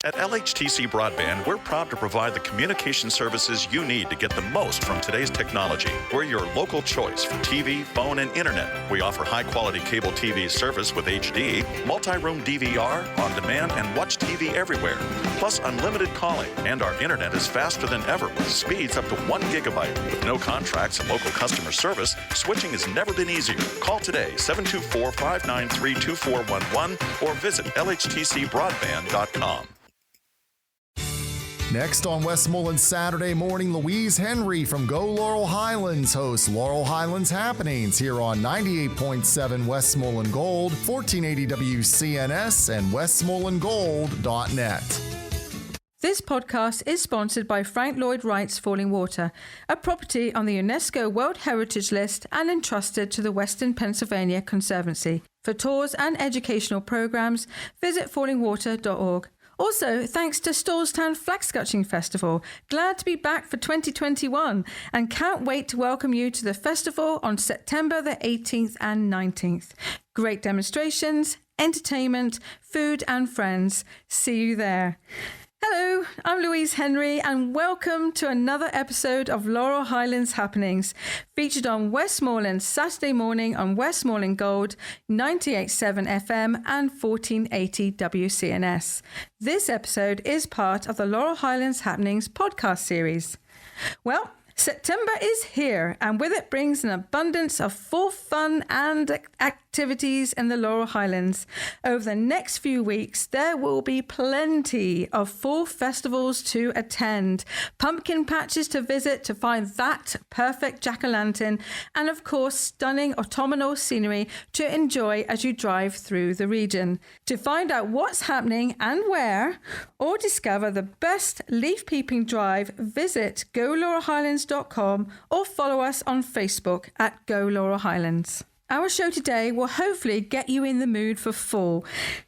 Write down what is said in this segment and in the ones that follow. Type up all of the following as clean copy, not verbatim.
At LHTC Broadband, we're proud to provide the communication services you need to get the most from today's technology. We're your local choice for TV, phone, and internet. We offer high-quality cable TV service with HD, multi-room DVR, on-demand, and watch TV everywhere. Plus unlimited calling, and our internet is faster than ever with speeds up to 1 gigabyte. With no contracts and local customer service, switching has never been easier. Call today, 724-593-2411, or visit lhtcbroadband.com. Next on Westmoreland Saturday Morning, Louise Henry from Go Laurel Highlands hosts Laurel Highlands Happenings here on 98.7 Westmoreland Gold, 1480 WCNS, and westmorelandgold.net. This podcast is sponsored by Frank Lloyd Wright's Falling Water, a property on the UNESCO World Heritage List and entrusted to the Western Pennsylvania Conservancy. For tours and educational programs, visit fallingwater.org. Also, thanks to Storstown Flag Sculpting Festival. Glad to be back for 2021 and can't wait to welcome you to the festival on September the 18th and 19th. Great demonstrations, entertainment, food and friends. See you there. Hello, I'm Louise Henry and welcome to another episode of Laurel Highlands Happenings, featured on Westmoreland Saturday morning on Westmoreland Gold, 98.7 FM and 1480 WCNS. This episode is part of the Laurel Highlands Happenings podcast series. Well, September is here, and with it brings an abundance of full fun and activities in the Laurel Highlands. Over the next few weeks, there will be plenty of fall festivals to attend, pumpkin patches to visit to find that perfect jack-o'-lantern, and of course, stunning autumnal scenery to enjoy as you drive through the region. To find out what's happening and where, or discover the best leaf peeping drive, visit GoLaurelHighlands.com or follow us on Facebook at Go Laurel Highlands. Our show today will hopefully get you in the mood for fall.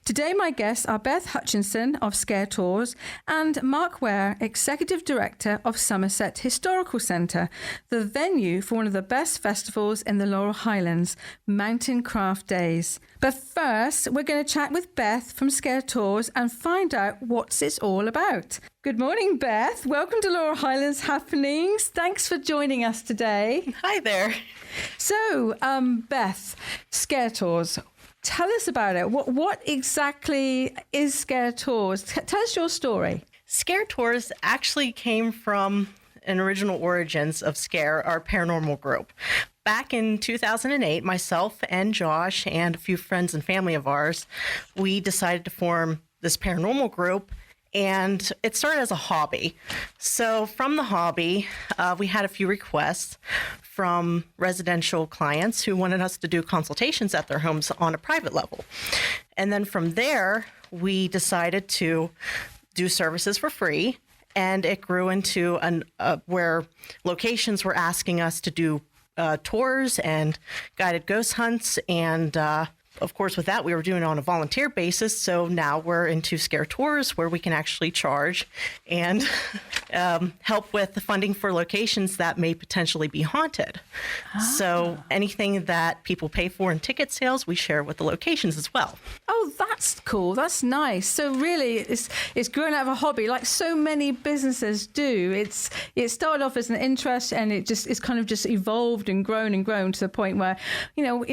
Today my guests are Beth Hutchinson of Scare Tours and Mark Ware, Executive Director of Somerset Historical Centre, the venue for one of the best festivals in the Laurel Highlands, Mountain Craft Days. But first, we're going to chat with Beth from Scare Tours and find out what's it all about. Good morning, Beth. Welcome to Laurel Highlands Happenings. Thanks for joining us today. Hi there. So, Beth, Scare Tours, tell us about it. What exactly is Scare Tours? Tell us your story. Scare Tours actually came from an original origins of Scare, our paranormal group. Back in 2008, myself and Josh and a few friends and family of ours, we decided to form this paranormal group. And it started as a hobby. So from the hobby, we had a few requests from residential clients who wanted us to do consultations at their homes on a private level. And then from there, we decided to do services for free. And it grew into where locations were asking us to do tours and guided ghost hunts. And of course, with that, we were doing it on a volunteer basis. So now we're into Scare Tours where we can actually charge and help with the funding for locations that may potentially be haunted. So anything that people pay for in ticket sales, we share with the locations as well. Oh, that's cool. That's nice. So really, it's grown out of a hobby like so many businesses do. It started off as an interest and it's kind of just evolved and grown to the point where, you know,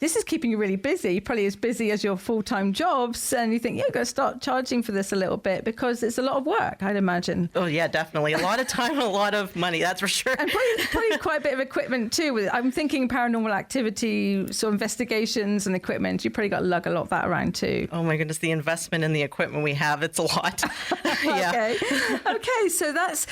this is keeping you really busy. Probably as busy as your full-time jobs, and you think, you're going to start charging for this a little bit because it's a lot of work, I'd imagine. Oh, yeah, definitely. A lot of time and a lot of money, that's for sure. And probably quite a bit of equipment too. I'm thinking paranormal activity, sort of investigations and equipment. You probably got to lug a lot of that around too. Oh my goodness, the investment in the equipment we have, it's a lot. Yeah. Okay. So that's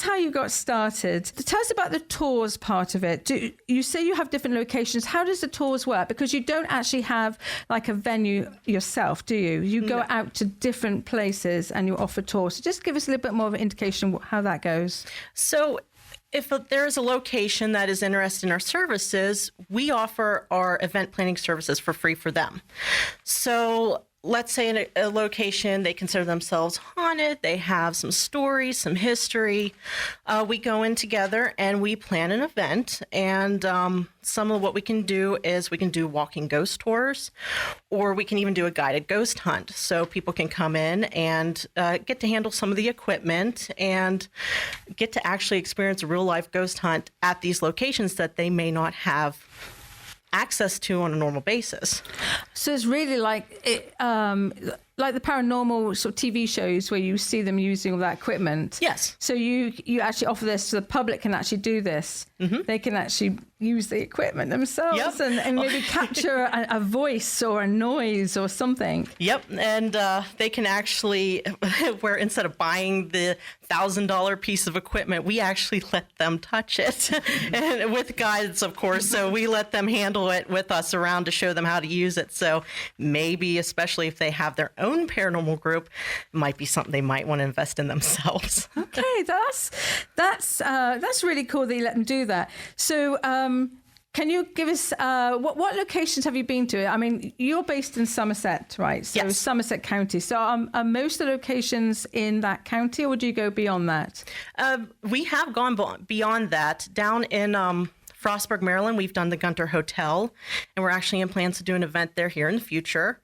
how you got started. Tell us about the tours part of it. You say you have different locations. How does the tours work? Because you don't actually have like a venue yourself, do you? You go out to different places and you offer tours. So just give us a little bit more of an indication of how that goes. So if there is a location that is interested in our services, we offer our event planning services for free for them. So let's say in a location, they consider themselves haunted. They have some stories, some history. We go in together and we plan an event. And some of what we can do is we can do walking ghost tours, or we can even do a guided ghost hunt. So people can come in and get to handle some of the equipment and get to actually experience a real life ghost hunt at these locations that they may not have access to on a normal basis. So it's really like the paranormal sort of TV shows where you see them using all that equipment. Yes. So you actually offer this so the public can actually do this. Mm-hmm. They can actually use the equipment themselves and maybe capture a voice or a noise or something. Yep. And they can actually, where instead of buying the $1,000 piece of equipment, we actually let them touch it and with guides, of course. So we let them handle it with us around to show them how to use it. So maybe, especially if they have their own paranormal group, it might be something they might want to invest in themselves. Okay, that's really cool that you let them do that. So can you give us what locations have you been to? I mean, you're based in Somerset, right? So yes. Somerset County. So are most of the locations in that county, or would you go beyond that? We have gone beyond that. Down in Frostburg, Maryland, we've done the Gunter Hotel, and we're actually in plans to do an event there here in the future.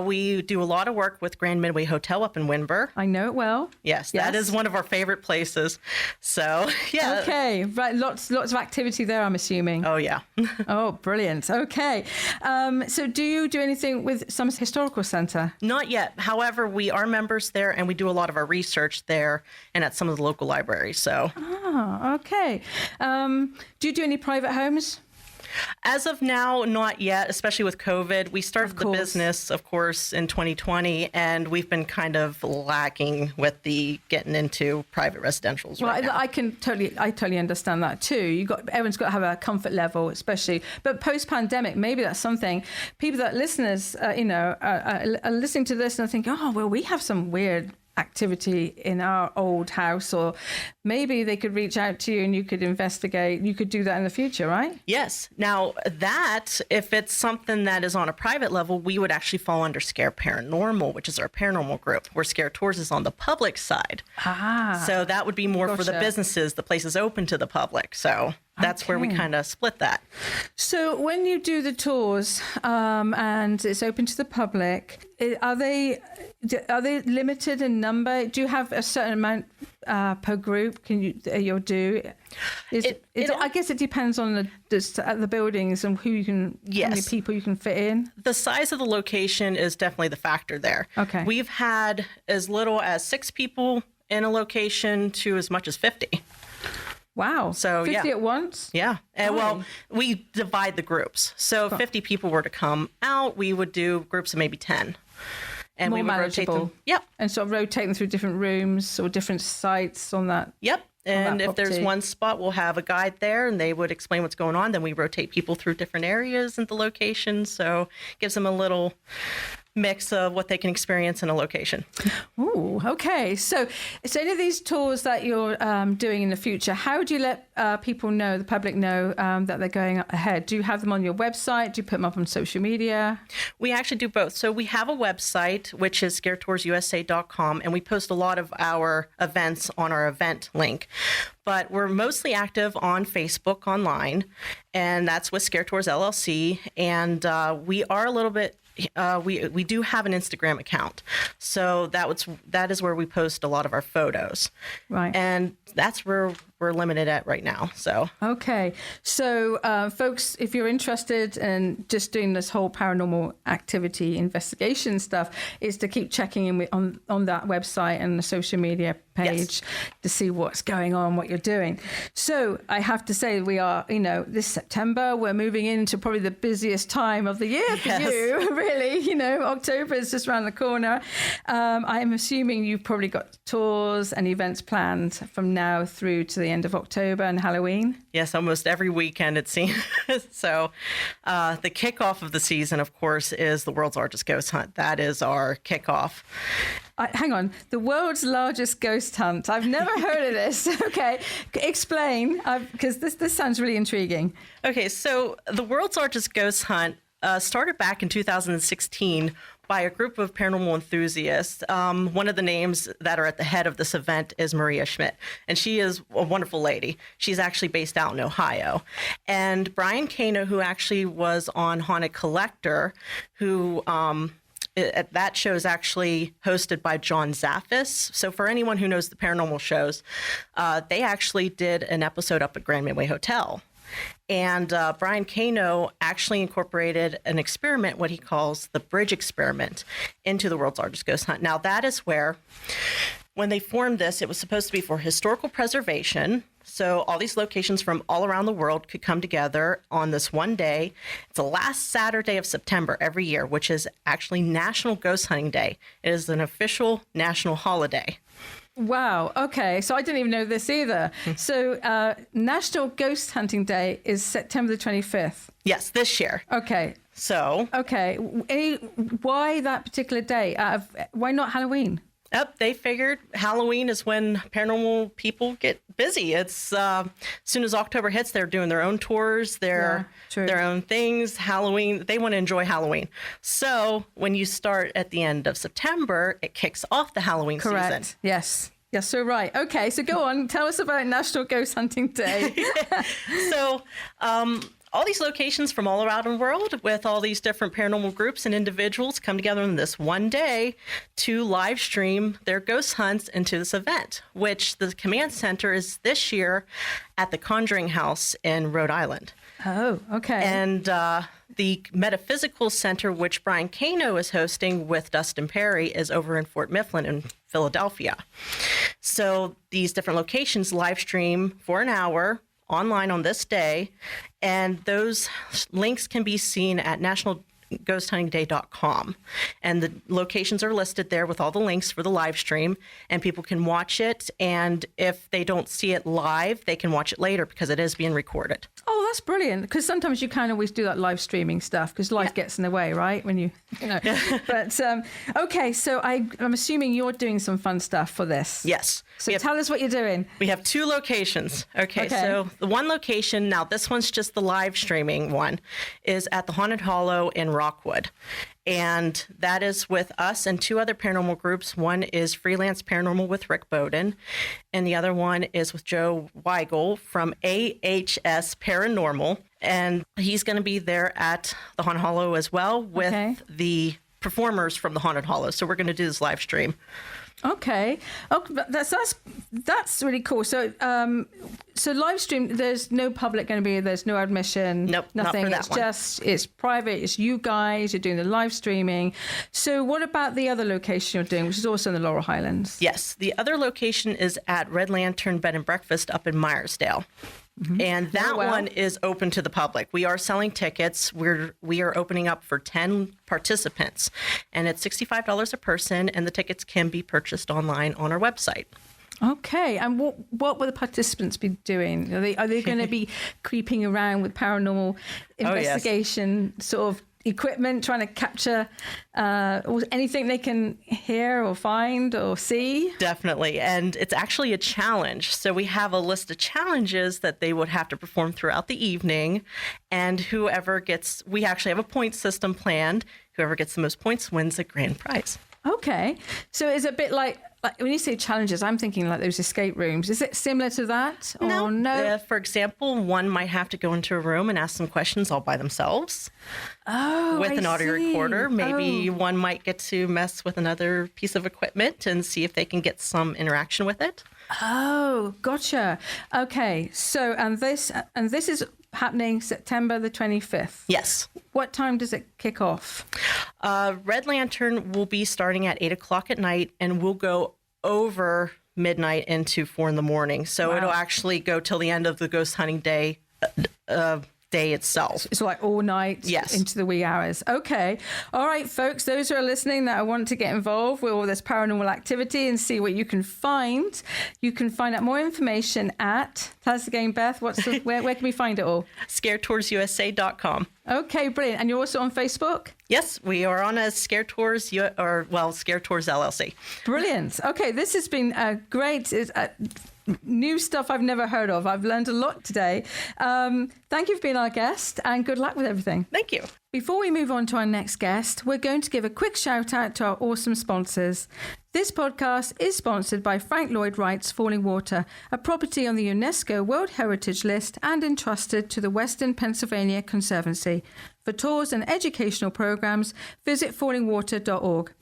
We do a lot of work with Grand Midway Hotel up in Windber. I know it well. Yes, that is one of our favorite places. So, yeah. Okay, right. Lots of activity there, I'm assuming. Oh, yeah. Oh, brilliant. Okay. So do you do anything with Somerset Historical Centre? Not yet. However, we are members there, and we do a lot of our research there and at some of the local libraries. So. Ah, okay. Do you do any private homes? As of now, not yet, especially with COVID. We started the business, of course, in 2020, and we've been kind of lacking with the getting into private residentials right now. I totally understand that too. Everyone's got to have a comfort level, especially. But post-pandemic, maybe that's something. People that listeners, are listening to this and think, oh, well, we have some weird activity in our old house, or maybe they could reach out to you and you could investigate. You could do that in the future, right? Yes. Now that, if it's something that is on a private level, we would actually fall under Scare Paranormal, which is our paranormal group, where Scare Tours is on the public side. Ah. So that would be more for the businesses, the places open to the public. So that's where we kind of split that. So when you do the tours and it's open to the public, are they limited in number? Do you have a certain amount per group? You'll do? I guess it depends on the buildings and who you can, how many people you can fit in. The size of the location is definitely the factor there. Okay. We've had as little as 6 people in a location to as much as 50. Wow. So 50 at once? Yeah. And well, we divide the groups. So if 50 people were to come out, we would do groups of maybe 10. And we would rotate them. Yep. And sort of rotate them through different rooms or different sites on that. Yep. And if there's one spot, we'll have a guide there and they would explain what's going on. Then we rotate people through different areas and the locations. So it gives them a little mix of what they can experience in a location. Ooh, okay. So any of these tours that you're doing in the future, how do you let people know, the public know that they're going ahead? Do you have them on your website? Do you put them up on social media? We actually do both. So we have a website, which is scaretoursusa.com, and we post a lot of our events on our event link. But we're mostly active on Facebook online, and that's with Scare Tours LLC. And we are a little bit we do have an Instagram account, so that is where we post a lot of our photos, right? And that's where we're limited at right now. So okay, so folks, if you're interested in just doing this whole paranormal activity investigation stuff, is to keep checking in on that website and the social media page to see what's going on, what you're doing. So I have to say, we are, this September, we're moving into probably the busiest time of the year for you, really. October is just around the corner. I'm assuming you've probably got tours and events planned from now through to the end of October and Halloween. Yes, almost every weekend it seems. So the kickoff of the season, of course, is the world's largest ghost hunt. That is our kickoff. Hang on, the world's largest ghost hunt. I've never heard of this. Okay, explain, because this sounds really intriguing. Okay, so the world's largest ghost hunt started back in 2016 by a group of paranormal enthusiasts. One of the names that are at the head of this event is Maria Schmidt, and she is a wonderful lady. She's actually based out in Ohio. And Brian Kano, who actually was on Haunted Collector, who that show is actually hosted by John Zaffis. So for anyone who knows the paranormal shows, they actually did an episode up at Grand Midway Hotel. And Brian Kano actually incorporated an experiment, what he calls the bridge experiment, into the world's largest ghost hunt. Now, that is where, when they formed this, it was supposed to be for historical preservation. So all these locations from all around the world could come together on this one day. It's the last Saturday of September every year, which is actually National Ghost Hunting Day. It is an official national holiday. Wow. Okay. So I didn't even know this either. So National Ghost Hunting Day is September the 25th. Yes, this year. Okay. So. Okay. Why that particular day? Why not Halloween? Yep, they figured Halloween is when paranormal people get busy. It's as soon as October hits, they're doing their own tours, their own things. Halloween, they want to enjoy Halloween. So when you start at the end of September, it kicks off the Halloween Correct. season. Yes. Yes, so right. Okay, so go on. Tell us about National Ghost Hunting Day. So all these locations from all around the world with all these different paranormal groups and individuals come together on this one day to live stream their ghost hunts into this event, which the command center is this year at the Conjuring House in Rhode Island. Oh, okay. And the Metaphysical Center, which Brian Kano is hosting with Dustin Perry, is over in Fort Mifflin in Philadelphia. So these different locations live stream for an hour online on this day, and those links can be seen at nationalghosthuntingday.com, and the locations are listed there with all the links for the live stream, and people can watch it, and if they don't see it live, they can watch it later because it is being recorded. Oh, that's brilliant, because sometimes you can't always do that live streaming stuff because life gets in the way, right? When you know. But okay, so I'm assuming you're doing some fun stuff for this. Yes. So tell us what you're doing. We have 2 locations. Okay, so the one location, now this one's just the live streaming one, is at the Haunted Hollow in Rockwood. And that is with us and 2 other paranormal groups. One is Freelance Paranormal with Rick Bowden, and the other one is with Joe Weigel from AHS Paranormal. And he's going to be there at the Haunted Hollow as well with the performers from the Haunted Hollow. So we're going to do this live stream. Okay. Oh, that's really cool. So so live stream, there's no public going to be, there's no admission. Nope, nothing. Not for that It's private. It's you guys. You're doing the live streaming. So what about the other location you're doing, which is also in the Laurel Highlands? Yes, the other location is at Red Lantern Bed and Breakfast up in Myersdale. Mm-hmm. And that one is open to the public. We are selling tickets. We are opening up for 10 participants, and it's $65 a person, and the tickets can be purchased online on our website. Okay, and what will the participants be doing? Are they going to be creeping around with paranormal investigation sort of equipment, trying to capture anything they can hear or find or see? Definitely. And it's actually a challenge. So we have a list of challenges that they would have to perform throughout the evening. And we actually have a point system planned. Whoever gets the most points wins a grand prize. Okay. So is it a bit like when you say challenges, I'm thinking like those escape rooms. Is it similar to that? No. Or no? For example, one might have to go into a room and ask some questions all by themselves. With an audio recorder. Maybe one might get to mess with another piece of equipment and see if they can get some interaction with it. Oh, gotcha. Okay. So, and this is happening September the 25th. Yes. What time does it kick off? Red Lantern will be starting at 8:00 at night, and we'll go over midnight into 4 a.m. So it'll actually go till the end of the ghost hunting day itself. It's like all night into the wee hours. Okay. All right, folks, those who are listening that want to get involved with all this paranormal activity and see what you can find, you can find out more information at, tell us again, Beth, where can we find it all? ScareToursUSA.com. Okay, brilliant. And you're also on Facebook? Yes, we are on a Scare Tours, Scare Tours LLC. Brilliant. Okay, this has been great. New stuff I've never heard of. I've learned a lot today. Thank you for being our guest, and good luck with everything. Thank you. Before we move on to our next guest, we're going to give a quick shout out to our awesome sponsors. This podcast is sponsored by Frank Lloyd Wright's Falling Water, a property on the UNESCO World Heritage List and entrusted to the Western Pennsylvania Conservancy. For tours and educational programs, visit fallingwater.org.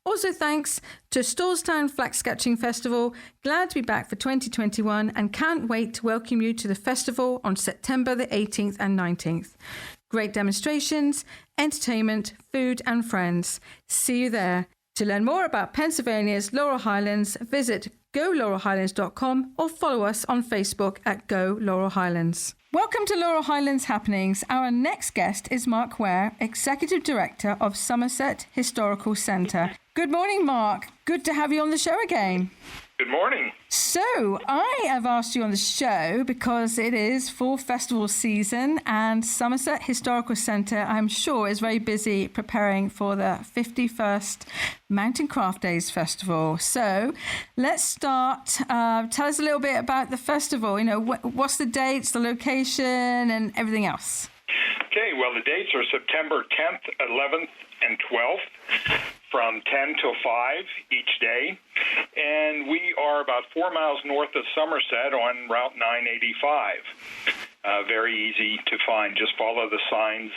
Also thanks to Storstown Flax Sketching Festival. Glad to be back for 2021 and can't wait to welcome you to the festival on September the 18th and 19th. Great demonstrations, entertainment, food and friends. See you there. To learn more about Pennsylvania's Laurel Highlands, visit golaurelhighlands.com or follow us on Facebook at Go Laurel Highlands. Welcome to Laurel Highlands Happenings. Our next guest is Mark Ware, Executive Director of Somerset Historical Centre. Good morning, Mark. Good to have you on the show again. Good morning. So, I have asked you on the show because it is fall festival season and Somerset Historical Centre, I'm sure, is very busy preparing for the 51st Mountain Craft Days Festival. So, let's start. Tell us a little bit about the festival. You know, what's the dates, the location, and everything else? Okay, well, the dates are September 10th, 11th, and 12th from 10 till 5 each day. And we are about 4 miles north of Somerset on Route 985. Very easy to find. Just follow the signs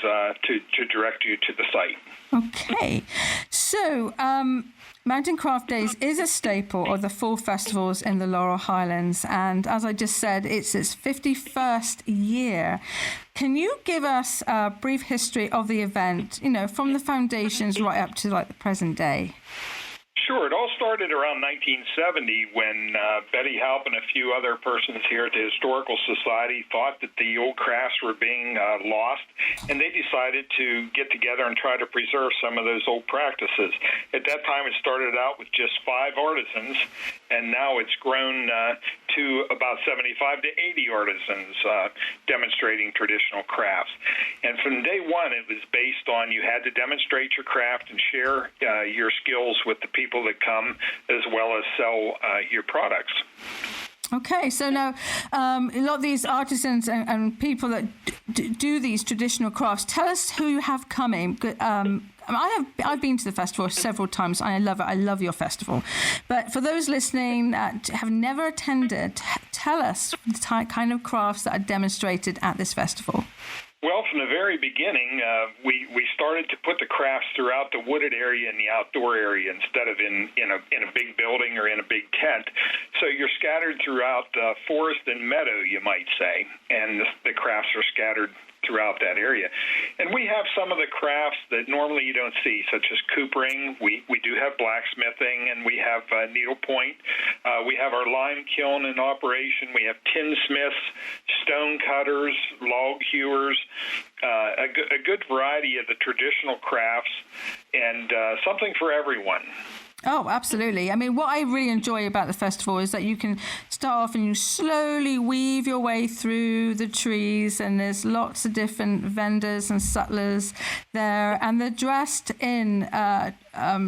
to direct you to the site. Okay. So, Mountain Craft Days is a staple of the fall festivals in the Laurel Highlands. And as I just said, it's its 51st year. Can you give us a brief history of the event, you know, from the foundations right up to like the present day? Sure. It all started around 1970 when Betty Halp and a few other persons here at the Historical Society thought that the old crafts were being lost, and they decided to get together and try to preserve some of those old practices. At that time, it started out with just 5 artisans, and now it's grown to about 75 to 80 artisans demonstrating traditional crafts. And from day one, it was based on you had to demonstrate your craft and share your skills with the people that come, as well as sell your products. Okay, so now a lot of these artisans and people that do these traditional crafts, tell us who you have coming. I've been to the festival several times. I love it. I love your festival. But for those listening that have never attended, tell us the kind of crafts that are demonstrated at this festival. Well, from the very beginning, we started to put the crafts throughout the wooded area and the outdoor area instead of in a big building or in a big tent. So you're scattered throughout forest and meadow, you might say, and the crafts are scattered throughout that area. And we have some of the crafts that normally you don't see, such as coopering. We do have blacksmithing, and we have needlepoint. We have our lime kiln in operation. We have tinsmiths, stone cutters, log hewers, a good variety of the traditional crafts, and something for everyone. Oh, absolutely. I mean, what I really enjoy about the festival is that you can start off and you slowly weave your way through the trees, and there's lots of different vendors and sutlers there, and they're dressed in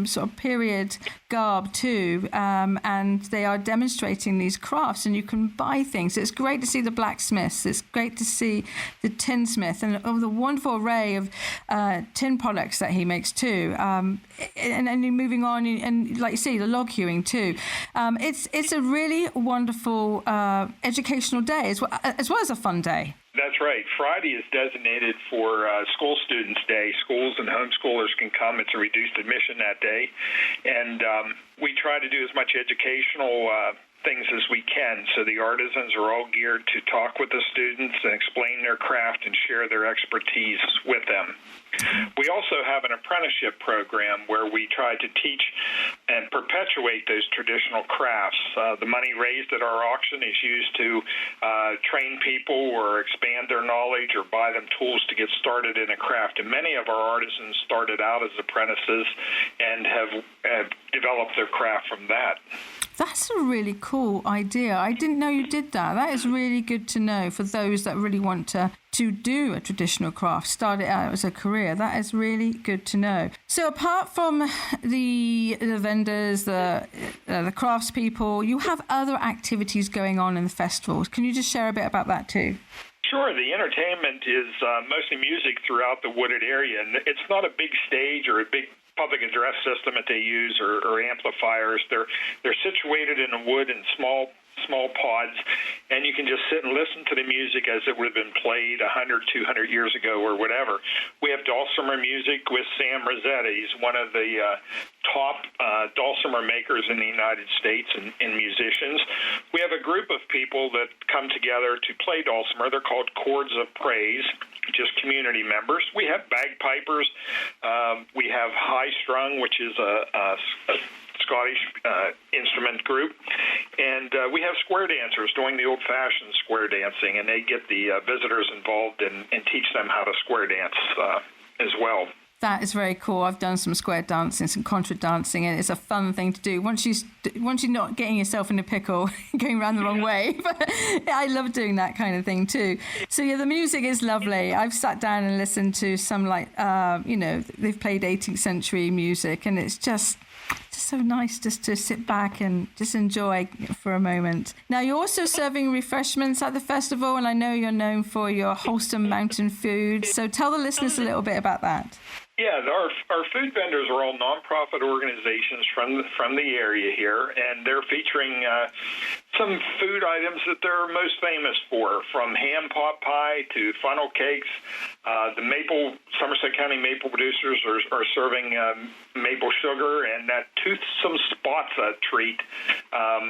sort of period garb too, and they are demonstrating these crafts, and you can buy things. It's great to see the blacksmiths. It's great to see the tinsmith and the wonderful array of tin products that he makes too. And then you're moving on, and like you see, the log hewing too. It's a really wonderful educational day as well as a fun day. That's right. Friday is designated for School Students Day. Schools and homeschoolers can come. It's a reduced admission that day. And we try to do as much educational things as we can. So the artisans are all geared to talk with the students and explain their craft and share their expertise with them. We also have an apprenticeship program where we try to teach and perpetuate those traditional crafts. The money raised at our auction is used to train people or expand their knowledge or buy them tools to get started in a craft. And many of our artisans started out as apprentices and have developed their craft from that. That's a really cool idea. I didn't know you did that. That is really good to know for those that really want to do a traditional craft, start it out as a career. That is really good to know. So apart from the vendors, the craftspeople, you have other activities going on in the festivals. Can you just share a bit about that too? Sure. The entertainment is mostly music throughout the wooded area, and it's not a big stage or a big public address system that they use or amplifiers. They're situated in the wood in small pods, and you can just sit and listen to the music as it would have been played 100, 200 years ago or whatever. We have dulcimer music with Sam Rosetta. He's one of the top dulcimer makers in the United States and musicians. We have a group of people that come together to play dulcimer. They're called Chords of Praise, just community members. We have bagpipers. We have high strung, which is a Scottish instrument group, and we have square dancers doing the old-fashioned square dancing, and they get the visitors involved and teach them how to square dance as well. That is very cool. I've done some square dancing, some contra dancing, and it's a fun thing to do. Once you're not getting yourself in a pickle, going around the wrong way. But I love doing that kind of thing too. So yeah, the music is lovely. I've sat down and listened to some they've played 18th century music, and it's just so nice just to sit back and just enjoy for a moment. Now, you're also serving refreshments at the festival, and I know you're known for your Holston mountain food. So tell the listeners a little bit about that. Yeah, our food vendors are all nonprofit organizations from the area here, and they're featuring some food items that they're most famous for, from ham pot pie to funnel cakes. The Somerset County maple producers are serving maple sugar and that toothsome spatza treat,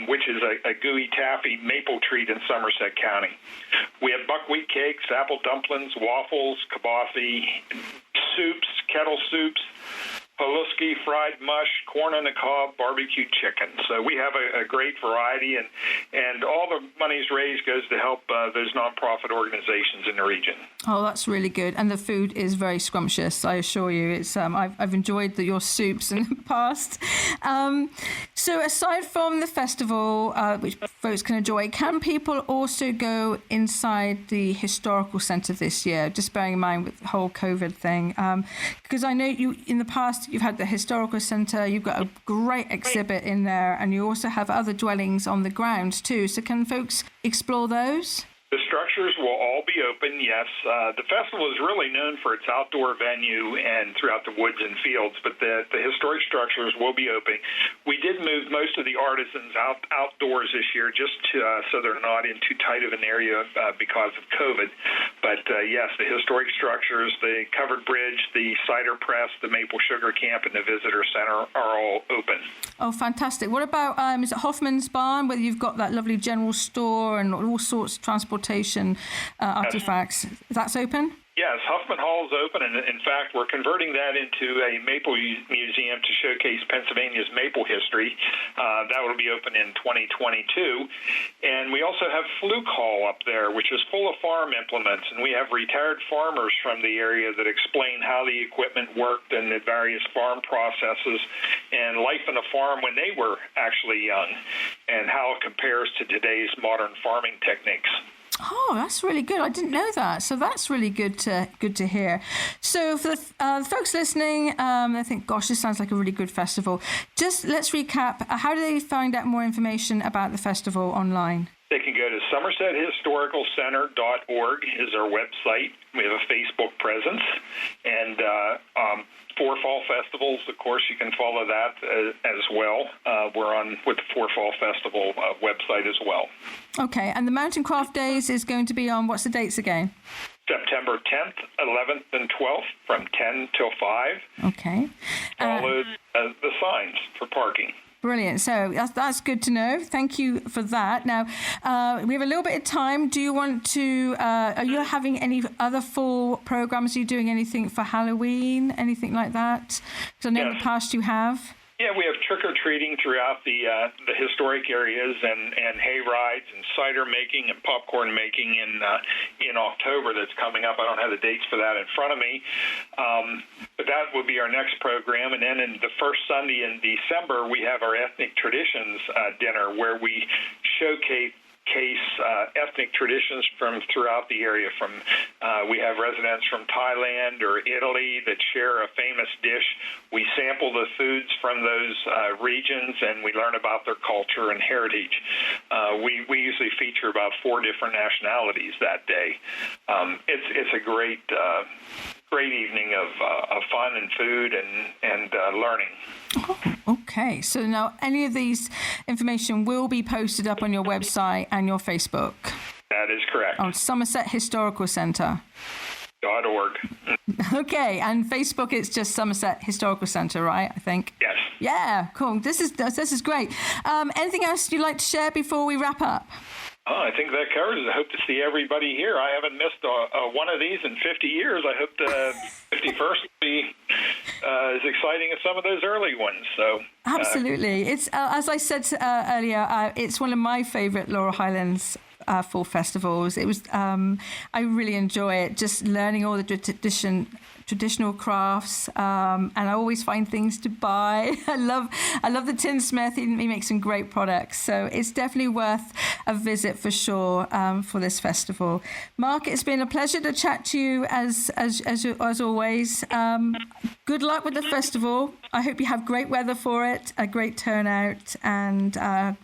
which is a gooey taffy maple treat in Somerset County. We have buckwheat cakes, apple dumplings, waffles, kibasi, soups, kettle soups, Poluski, fried mush, corn on the cob, barbecue chicken. So we have a great variety, and all the monies raised goes to help those nonprofit organizations in the region. Oh, that's really good. And the food is very scrumptious, I assure you. It's I've enjoyed your soups in the past. So aside from the festival, which folks can enjoy, can people also go inside the historical centre this year, just bearing in mind with the whole COVID thing? Because I know you in the past, you've had the historical centre, you've got a great exhibit in there, and you also have other dwellings on the grounds too. So can folks explore those? The structures will all be open, yes. The festival is really known for its outdoor venue and throughout the woods and fields, but the historic structures will be open. We did move most of the artisans outdoors this year just so they're not in too tight of an area because of COVID. But yes, the historic structures, the covered bridge, the cider press, the maple sugar camp, and the visitor center are all open. Oh, fantastic. What about, is it Hoffman's Barn, where you've got that lovely general store and all sorts of transportation artifacts? That's open? Yes, Huffman Hall is open, and in fact, we're converting that into a maple museum to showcase Pennsylvania's maple history. That will be open in 2022. And we also have Fluke Hall up there, which is full of farm implements, and we have retired farmers from the area that explain how the equipment worked and the various farm processes and life on a farm when they were actually young, and how it compares to today's modern farming techniques. Oh, that's really good. I didn't know that. So that's really good to hear. So for the folks listening, I think, gosh, this sounds like a really good festival. Just let's recap. How do they find out more information about the festival online? They can go to somersethistoricalcenter.org is our website. We have a Facebook presence. And for Fall Festivals, of course, you can follow that as well. We're on with the For Fall Festival website as well. Okay, and the Mountain Craft Days is going to be on, what's the dates again? September 10th, 11th, and 12th from 10 till 5. Okay. Follow the signs for parking. Brilliant. So that's good to know. Thank you for that. Now, we have a little bit of time. Do you want to, are you having any other fall programs? Are you doing anything for Halloween, anything like that? Because I know in the past you have. Yeah, we have trick-or-treating throughout the historic areas and hay rides and cider making and popcorn making in October that's coming up. I don't have the dates for that in front of me, but that will be our next program. And then in the first Sunday in December, we have our Ethnic Traditions dinner where we showcase ethnic traditions from throughout the area. We have residents from Thailand or Italy that share a famous dish. We sample the foods from those regions, and we learn about their culture and heritage. We usually feature about 4 different nationalities that day. It's a great evening of fun and food and learning. Oh, okay. So now any of these information will be posted up on your website and your Facebook. That is correct. On Somerset Historical Centre. .org. Okay, and Facebook, it's just Somerset Historical Centre, right? I think. Yes. Yeah, cool. This is great. Anything else you'd like to share before we wrap up? Oh, I think that covers it. I hope to see everybody here. I haven't missed one of these in 50 years. I hope the 51st will be as exciting as some of those early ones. So absolutely. It's as I said earlier, it's one of my favourite Laurel Highlands fall festivals. It was I really enjoy it, just learning all the traditional crafts, and I always find things to buy. I love the tinsmith. He makes some great products, so it's definitely worth a visit for sure for this festival. Mark, it's been a pleasure to chat to you as always. Good luck with the festival. I hope you have great weather for it, a great turnout, and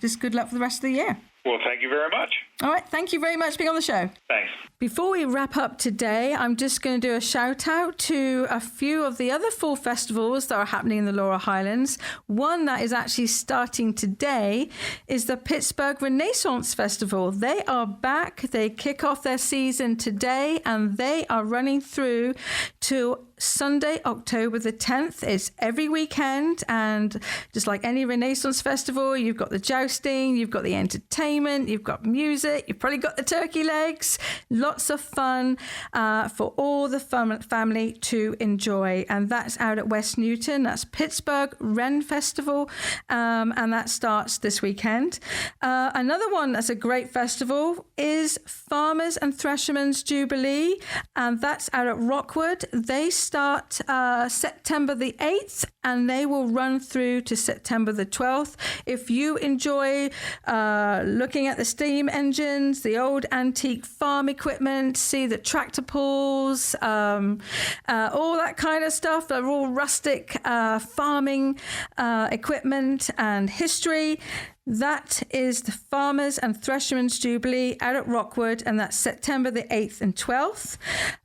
just good luck for the rest of the year. Well, thank you very much. All right. Thank you very much for being on the show. Thanks. Before we wrap up today, I'm just going to do a shout out to a few of the other fall festivals that are happening in the Laurel Highlands. One that is actually starting today is the Pittsburgh Renaissance Festival. They are back. They kick off their season today, and they are running through to Sunday, October the 10th. It's every weekend, and just like any Renaissance festival, you've got the jousting, you've got the entertainment, you've got music, you've probably got the turkey legs. Lots of fun for all the family to enjoy. And that's out at West Newton. That's Pittsburgh Ren Festival, and that starts this weekend. Another one that's a great festival is Farmers and Threshermen's Jubilee, and that's out at Rockwood. They start September the 8th, and they will run through to September the 12th. If you enjoy looking at the steam engines, the old antique farm equipment, see the tractor pulls, all that kind of stuff, they're all rustic farming equipment and history. That is the Farmers and Threshermen's Jubilee out at Rockwood, and that's September the 8th and 12th.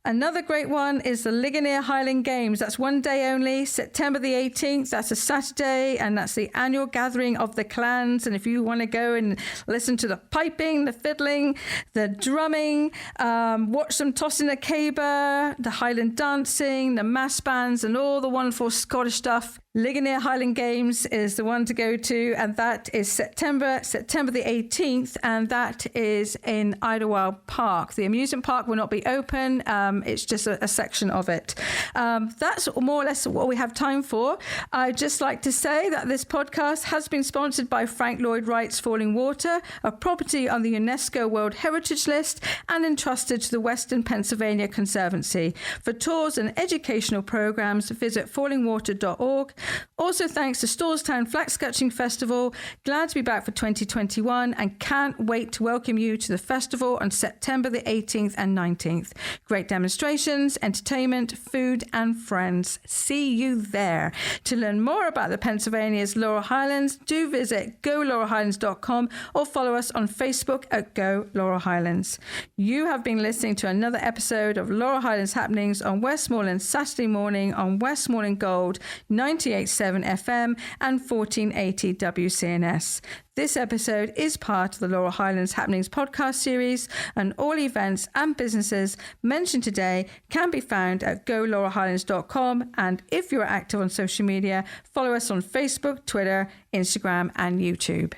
Another great one is the Ligonier Highland Games. That's one day only, September the 18th. That's a Saturday, and that's the annual gathering of the clans. And if you want to go and listen to the piping, the fiddling, the drumming, watch them tossing the caber, the Highland dancing, the mass bands, and all the wonderful Scottish stuff, Ligonier Highland Games is the one to go to, and that is September the 18th, and that is in Idlewild Park. The amusement park will not be open. It's just a section of it. That's more or less what we have time for. I'd just like to say that this podcast has been sponsored by Frank Lloyd Wright's Falling Water, a property on the UNESCO World Heritage List and entrusted to the Western Pennsylvania Conservancy. For tours and educational programs, visit fallingwater.org. Also, thanks to Storstown Flax Scutching Festival. Glad to be back for 2021 and can't wait to welcome you to the festival on September the 18th and 19th. Great demonstrations, entertainment, food, and friends. See you there. To learn more about the Pennsylvania's Laurel Highlands, do visit golaurelhighlands.com or follow us on Facebook at Go Laurel Highlands. You have been listening to another episode of Laurel Highlands Happenings on Westmoreland Saturday morning on Westmoreland Gold 98.7 FM and 1480 WCNS. This episode is part of the Laurel Highlands Happenings podcast series, and all events and businesses mentioned today can be found at golaurelhighlands.com. And if you're active on social media, follow us on Facebook, Twitter, Instagram, and YouTube.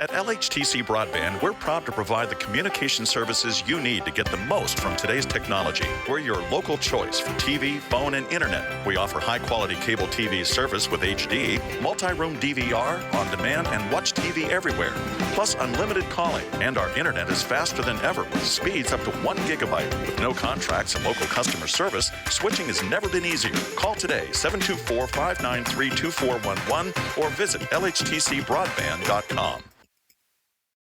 At LHTC Broadband, we're proud to provide the communication services you need to get the most from today's technology. We're your local choice for TV, phone, and internet. We offer high-quality cable TV service with HD, multi-room DVR, on-demand, and watch TV everywhere. Plus unlimited calling, and our internet is faster than ever with speeds up to 1 gigabyte. With no contracts and local customer service, switching has never been easier. Call today, 724-593-2411, or visit lhtcbroadband.com.